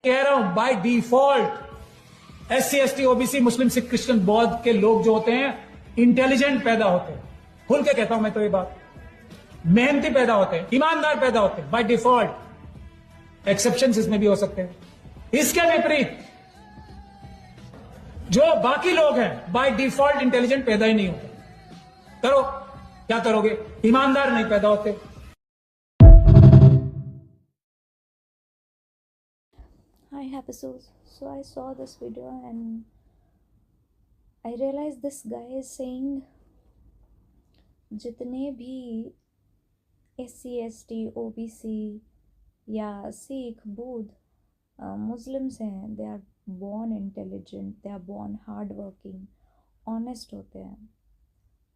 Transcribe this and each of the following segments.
कह रहा हूं by default SC ST OBC Muslim Sikh Christian बौद्ध के लोग जो होते हैं इंटेलिजेंट पैदा होते हैं। खुल के कहता हूं मैं तो ये बात, मेहनती पैदा होते हैं, ईमानदार पैदा होते हैं बाय डिफॉल्ट। एक्सेप्शन इसमें भी हो सकते हैं। इसके विपरीत जो बाकी लोग हैं बाय डिफॉल्ट इंटेलिजेंट पैदा ही नहीं होते। करो क्या करोगे, ईमानदार नहीं पैदा होते। Hi, episodes. So I saw this video and I realized this guy is saying जितने भी SC ST OBC या सिख बौद्ध मुस्लिम्स हैं, they are born intelligent, they are born hardworking, honest होते हैं.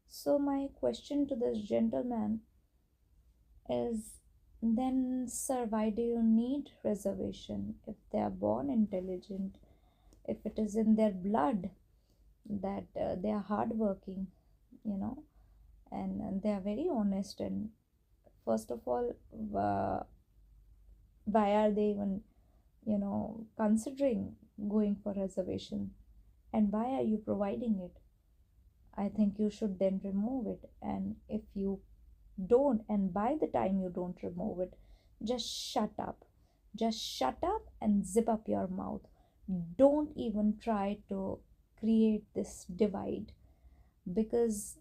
So my question to this gentleman is, then sir, why do you need reservation if they are born intelligent, if it is in their blood that they are hardworking, and they are very honest? And first of all, why are they even considering going for reservation, and why are you providing it? I think you should then remove it. And if you don't, and by the time you don't remove it, just shut up. Just shut up and zip up your mouth. Don't even try to create this divide, because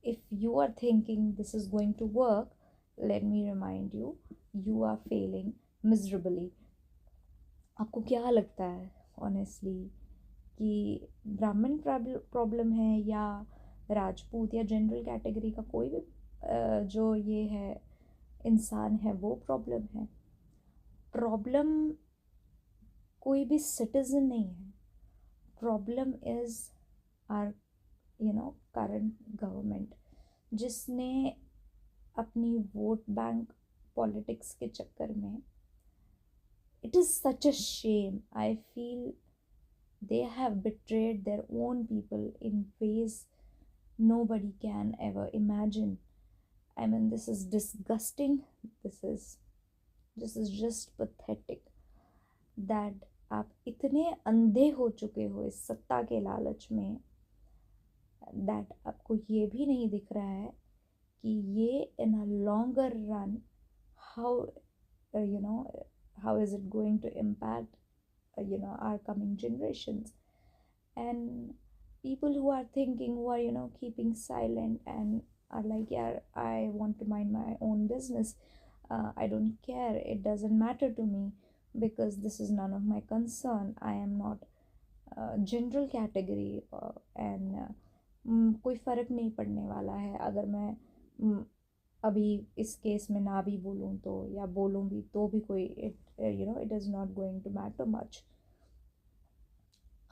if you are thinking this is going to work, let me remind you, you are failing miserably. आपको क्या लगता है honestly कि ब्राह्मण problem है या राजपूत या general category का कोई भी जो ये है इंसान है वो प्रॉब्लम है? प्रॉब्लम कोई भी सिटीजन नहीं है. Problem is our current government, जिसने अपनी वोट बैंक पॉलिटिक्स के चक्कर में, it is such a shame. I feel they have betrayed their own people in ways nobody can ever imagine. I mean, this is disgusting. This is just pathetic that आप इतने अंधे हो चुके हो इस सत्ता के लालच में, that आपको ये भी नहीं दिख रहा है कि ये in a longer run how is it going to impact our coming generations. And people who are thinking, who are keeping silent and are like, yeah, I want to mind my own business, I don't care, it doesn't matter to me because this is none of my concern, I am not general category and कोई फ़र्क नहीं पड़ने वाला है अगर मैं अभी इस केस में ना भी बोलूँ तो, या बोलूँ भी तो भी कोई it is not going to matter much.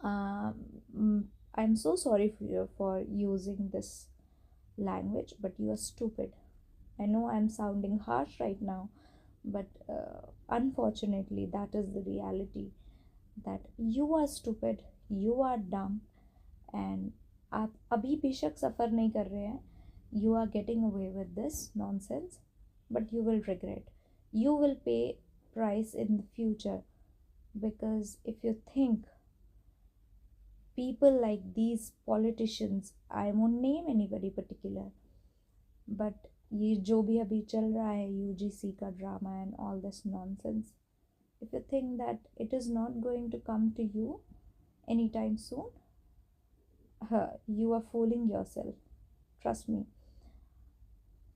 I'm so sorry for using this language, but you are stupid. I know I'm sounding harsh right now, but unfortunately that is the reality, that you are stupid, you are dumb, and आप अभी बेशक सफ़र नहीं कर रहे हैं, you are getting away with this nonsense, but you will regret, you will pay price in the future. Because if you think people like these politicians, I won't name anybody particular, but ये जो भी अभी चल रहा है UGC का drama and all this nonsense, if you think that it is not going to come to you anytime soon, you are fooling yourself. Trust me.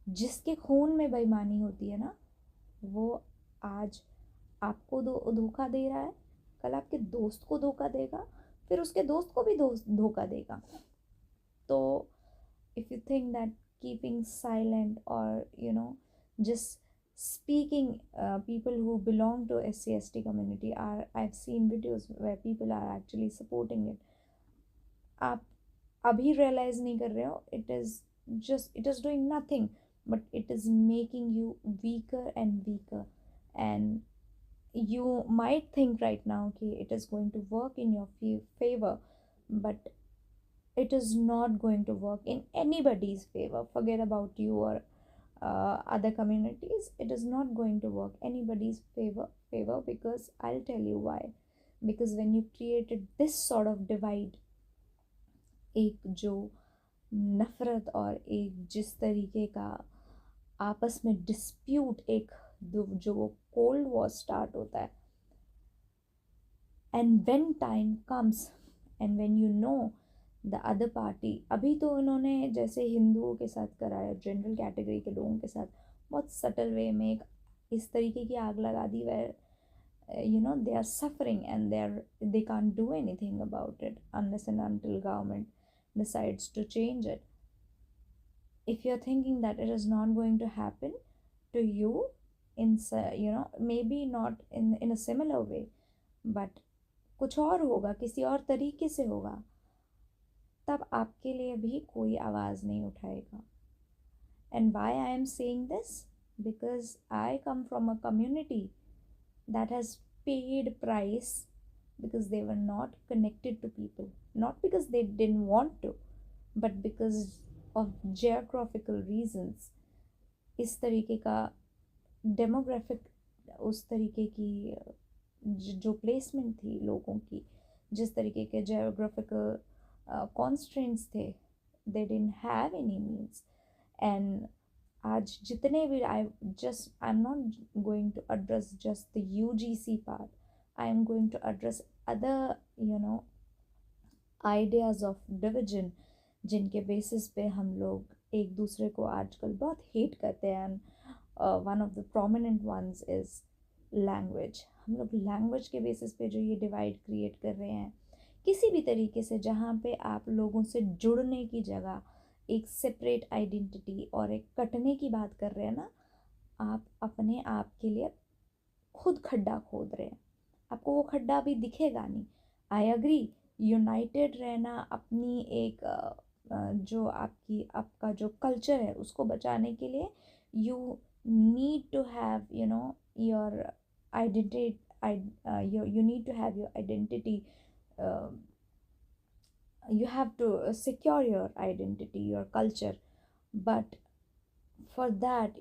जिसके खून में बेईमानी होती है ना, वो आज आपको धोखा दे रहा है, कल आपके दोस्त को धोखा देगा, फिर उसके दोस्त को भी धोखा देगा. तो if you think that keeping silent or just speaking, people who belong to SC ST community are, I've seen videos where people are actually supporting it. आप अभी realize नहीं कर रहे हो, it is doing nothing, but it is making you weaker and weaker. And you might think right now कि it is going to work in your favor, but it is not going to work in anybody's favor. Forget about you or other communities, it is not going to work anybody's favor, because I'll tell you why. Because when you created this sort of divide, एक जो नफरत और एक जिस तरीके का आपस में डिस्प्यूट, एक जो वो कोल्ड वॉर स्टार्ट होता है, and when time comes and when you know the other party, अभी तो उन्होंने जैसे हिंदुओं के साथ कराया, जनरल कैटेगरी के लोगों के साथ बहुत सटल वे में एक इस तरीके की आग लगा दी, where they are suffering and they can't do anything about it unless and until government decides to change it. If you're thinking that it is not going to happen to you in maybe not in a similar way, but कुछ और होगा, किसी और तरीके से होगा, तब आपके लिए भी कोई आवाज़ नहीं उठाएगा. And why I am saying this? Because I come from a community that has paid price because they were not connected to people, not because they didn't want to, but because of geographical reasons. इस तरीके का demographic, उस तरीके की जो placement थी लोगों की, जिस तरीके के geographical constraints थे, they didn't have any means. And आज जितने भी I'm not going to address just the UGC part. I am going to address other ideas of division जिनके बेसिस पे हम लोग एक दूसरे को आजकल बहुत हेट करते हैं. And one of the prominent ones is language. हम लोग लैंग्वेज के बेसिस पे जो ये डिवाइड क्रिएट कर रहे हैं, किसी भी तरीके से जहाँ पे आप लोगों से जुड़ने की जगह एक सेपरेट आइडेंटिटी और एक कटने की बात कर रहे हैं ना, आप अपने आप के लिए खुद खड्डा खोद रहे हैं. आपको वो खड्डा भी दिखेगा नहीं. आई अग्री, यूनाइटेड रहना अपनी एक जो आपका जो कल्चर है उसको बचाने के लिए, you need to have your identity, you need to have your identity. You have to secure your identity, your culture, but for that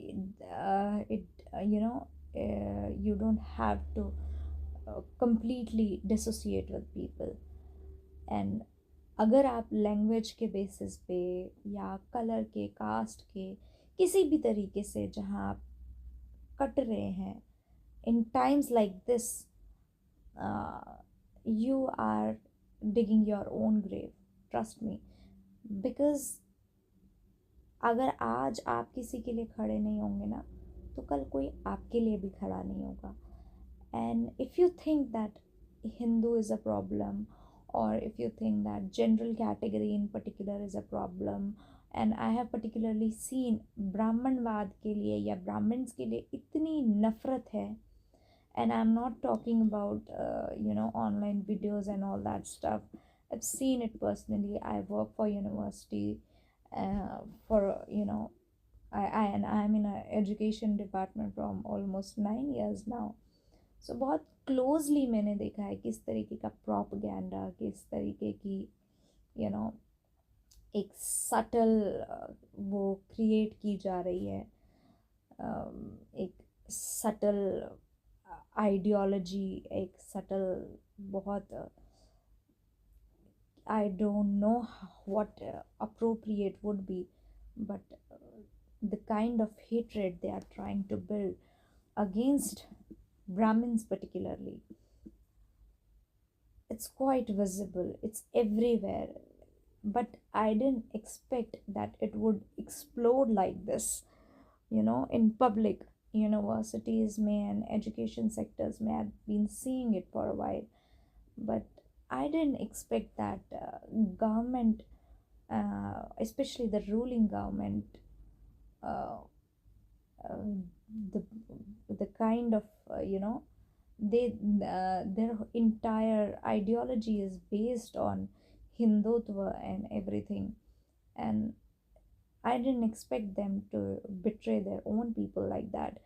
you don't have to completely dissociate with people. And अगर आप language के basis पे या colour के, cast के, किसी भी तरीके से जहाँ आप कट रहे हैं, in times like this, you are digging your own grave, trust me. Because अगर आज आप किसी के लिए खड़े नहीं होंगे ना, तो कल कोई आपके लिए भी खड़ा नहीं होगा. And if you think that Hindu is a problem, or if you think that general category in particular is a problem, and I have particularly seen ब्राह्मणवाद के लिए या ब्राह्मण्स के लिए इतनी नफ़रत है. And I'm not talking about online videos and all that stuff. I've seen it personally. I work for university for and I'm in a education department from almost 9 years now. So बहुत closely मैंने देखा है किस तरीके का propaganda, किस तरीके की एक सटल वो क्रिएट की जा रही है, एक सटल आइडियोलॉजी, एक सटल बहुत I don't know what appropriate would be, but the kind of hatred they are trying to build against Brahmins particularly, it's quite visible, it's everywhere. But I didn't expect that it would explode like this, in public universities may and education sectors may have been seeing it for a while, but I didn't expect that government, especially the ruling government, the kind of their entire ideology is based on Hindutva and everything, and I didn't expect them to betray their own people like that.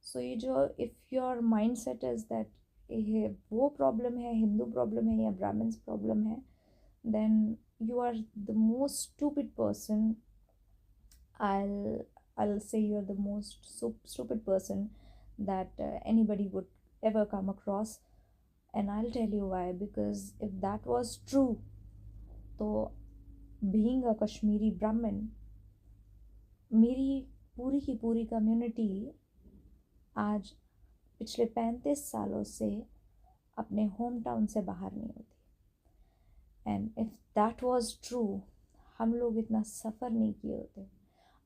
So if your mindset is that वो problem है, Hindu problem है या Brahmins problem है, then you are the most stupid person I'll I'll say you're the most stupid person that anybody would ever come across. And I'll tell you why. Because if that was true, तो being a Kashmiri Brahmin, मेरी पूरी की पूरी community आज पिछले 35 सालों से अपने होम टाउन से बाहर नहीं होती. And if that was true, हम लोग इतना सफ़र नहीं किए होते.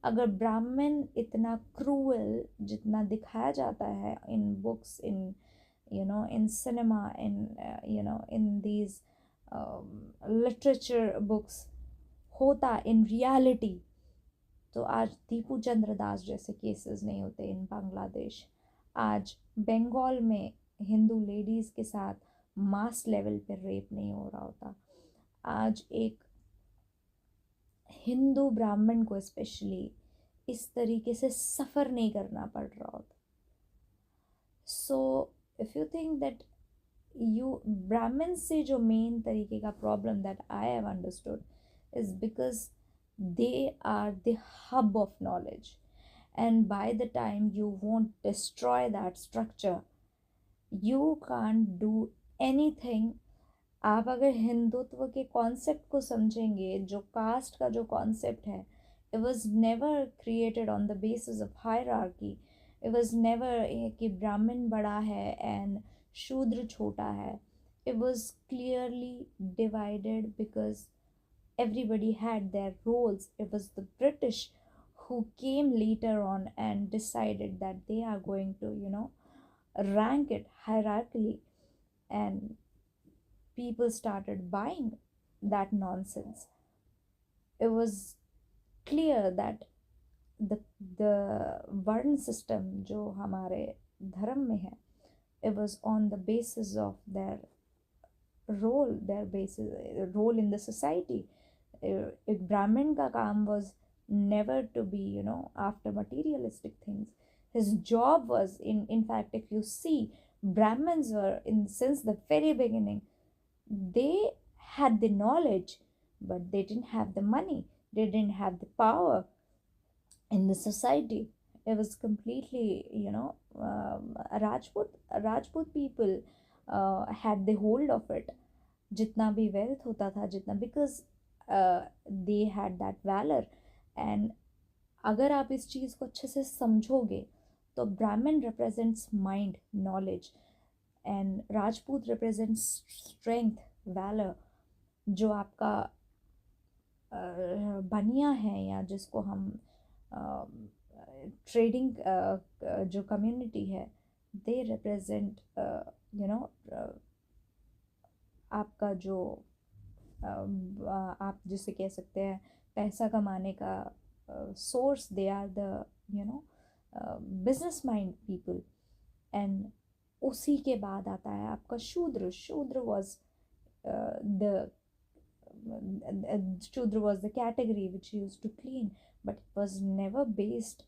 अगर ब्राह्मण इतना क्रूअल जितना दिखाया जाता है in books, in in cinema, in these literature books, होता in reality, तो आज दीपू चंद्र दास जैसे केसेस नहीं होते इन बांग्लादेश. आज बंगाल में हिंदू लेडीज़ के साथ मास लेवल पर रेप नहीं हो रहा होता. आज एक हिंदू ब्राह्मण को स्पेशली इस तरीके से सफ़र नहीं करना पड़ रहा होता. So if you think that ब्राह्मण से जो मेन तरीके का problem that I have understood is because they are the hub of knowledge, and by the time you won't destroy that structure, you can't do anything. आप अगर हिंदुत्व के concept को समझेंगे, जो कास्ट का जो कॉन्सेप्ट है, it was never created on the basis of hierarchy. It was never कि ब्राह्मण बड़ा है and शूद्र छोटा है. It was clearly divided because everybody had their roles. It was the British who came later on and decided that they are going to, rank it hierarchically, and people started buying that nonsense. It was clear that the varn system जो हमारे धर्म में है, it was on the basis of their role in the society. एक ब्राह्मण का काम was never to be after materialistic things. His job was in fact, if you see, Brahmins were since the very beginning, they had the knowledge, but they didn't have the money, they didn't have the power in the society. It was completely Rajput people had the hold of it. जितना भी wealth होता था, जितना, because they had that valor. and अगर आप इस चीज़ को अच्छे से समझोगे तो ब्राह्मण represents mind, knowledge, and Rajput represents strength, valor. जो आपका बनिया है, या जिसको हम ट्रेडिंग जो कम्युनिटी है, they represent आपका जो आप जिसे कह सकते हैं पैसा कमाने का source. They are the business mind people. And उसी के बाद आता है आपका Shudra. Shudra was the category which used to clean, but it was never based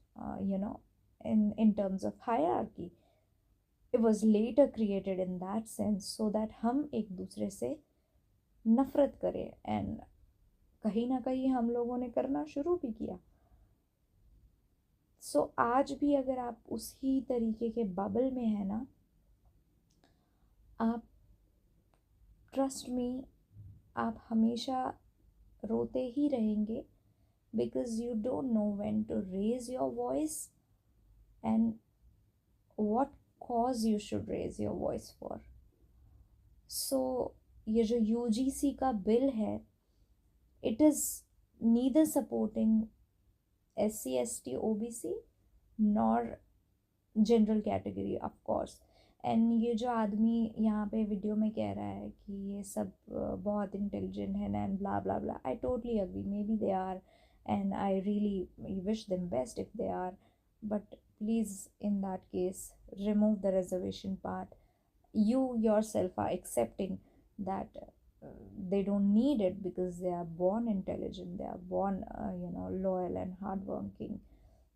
in terms of hierarchy. It was later created in that sense so that हम एक दूसरे से नफ़रत करें, एंड कहीं ना कहीं हम लोगों ने करना शुरू भी किया. सो आज भी अगर आप उसी तरीके के बबल में हैं ना, आप ट्रस्ट मी, आप हमेशा रोते ही रहेंगे, because you don't know when to raise your voice and what cause you should raise your voice for. So ये जो यूजीसी का बिल है, it is neither supporting SC ST OBC nor general category of course. And ये जो आदमी यहाँ पे video में कह रहा है कि ये सब बहुत इंटेलिजेंट है and blah blah blah, I totally agree. Maybe they are, and I really wish them best if they are, but please in that case remove the reservation part. You yourself are accepting that they don't need it because they are born intelligent, they are born loyal and hardworking.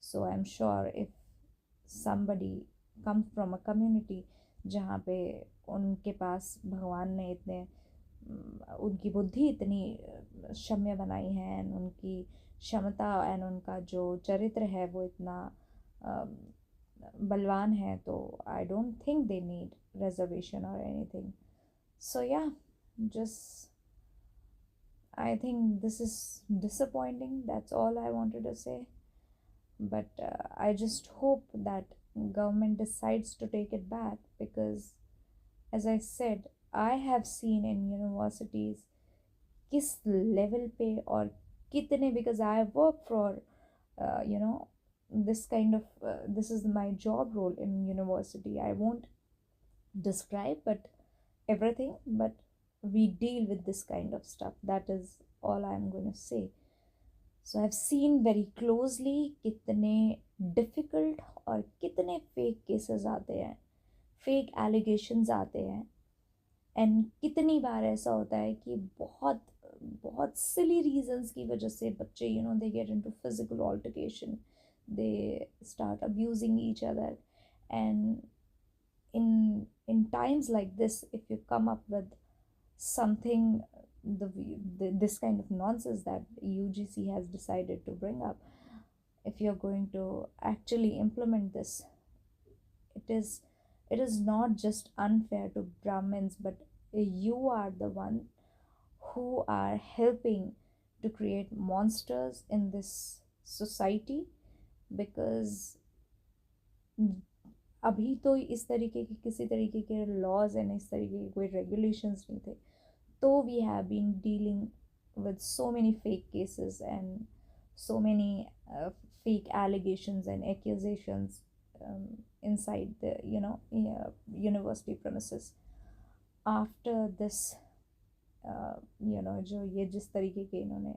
So I'm sure if somebody comes from a community जहाँ पे उनके पास भगवान ने इतने उनकी बुद्धि इतनी क्षम्य बनाई है, and उनकी क्षमता एंड उनका जो चरित्र है वो इतना बलवान है, तो I don't think they need reservation और एनीथिंग. सो या, just I think this is disappointing. That's all I wanted to say. But I just hope that government decides to take it back, because as I said, I have seen in universities किस level पे और कितने, because I work for this kind of this is my job role in university. I won't describe but everything, but we deal with this kind of stuff. That is all I'm going to say. So I've seen very closely कितने difficult और कितने fake cases आते हैं, fake allegations आते हैं, and कितनी बार ऐसा होता है कि बहुत बहुत सिली रीजंस की वजह से बच्चे they get into physical altercation, they start abusing each other. And in times like this, if you come up with something, this kind of nonsense that UGC has decided to bring up, if you're going to actually implement this, it is not just unfair to Brahmins, but you are the one who are helping to create monsters in this society. Because अभी तो इस तरीके के किसी तरीके के laws and इस तरीके के कोई रेगुलेशंस नहीं थे, तो we have been dealing with so many fake cases and so many fake allegations and accusations inside the university premises. After this जो ये जिस तरीके के इन्होंने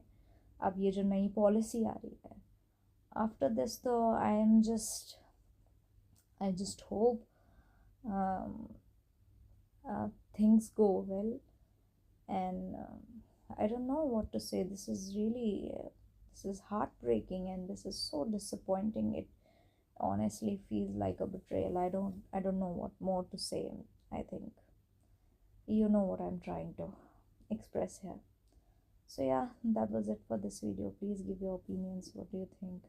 अब ये जो नई पॉलिसी आ रही है, आफ्टर दिस तो I just hope things go well. And I don't know what to say. This is really this is heartbreaking and this is so disappointing. It honestly feels like a betrayal. I don't know what more to say. I think you know what I'm trying to express here. So yeah, that was it for this video. Please give your opinions. What do you think?